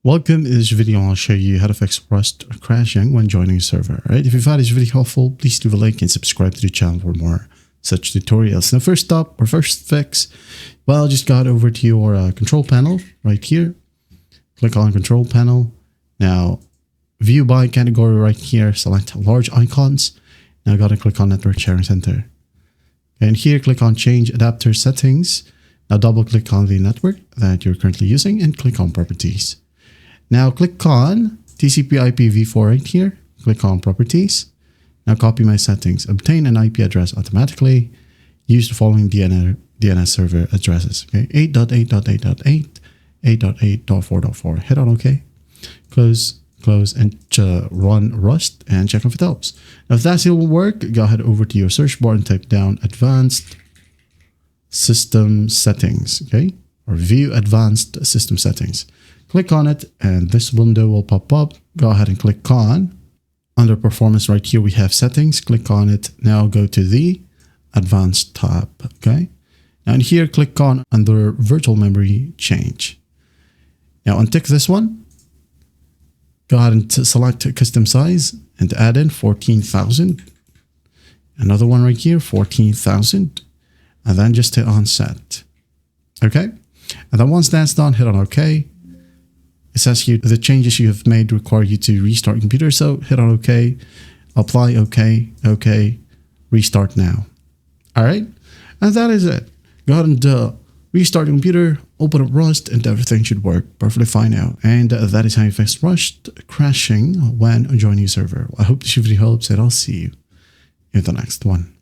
Welcome. In this video, I'll show you how to fix Rust crashing when joining a server. Alright, if you found this video helpful, please leave a like and subscribe to the channel for more such tutorials. Now, first up, or first fix, well, just got over to your control panel right here. Click on control panel. Now, view by category right here, select large icons. Now, gotta click on network sharing center. And here, click on change adapter settings. Now, double click on the network that you're currently using and click on properties. Now click on TCP IP v4 right here. Click on properties. Now copy my settings. Obtain an IP address automatically. Use the following DNS server addresses. Okay, 8.8.8.8, 8.8.4.4. Hit on OK. Close, and run Rust and check if it helps. Now if that still will work, go ahead over to your search bar and type down advanced system settings. Okay, or view advanced system settings. Click on it and this window will pop up. Go ahead and click on under performance right here. We have settings. Click on it. Now go to the advanced tab. Okay. And here click on under virtual memory change. Now untick this one. Go ahead and select custom size and add in 14,000. Another one right here, 14,000. And then just hit on set. Okay. And then once that's done, hit on OK. It says here the changes you have made require you to restart your computer. So hit on OK, apply OK, restart now. All right. And that is it. Go ahead and restart your computer, open up Rust, and everything should work perfectly fine now. And that is how you fix Rust crashing when joining a server. I hope this video helps, and I'll see you in the next one.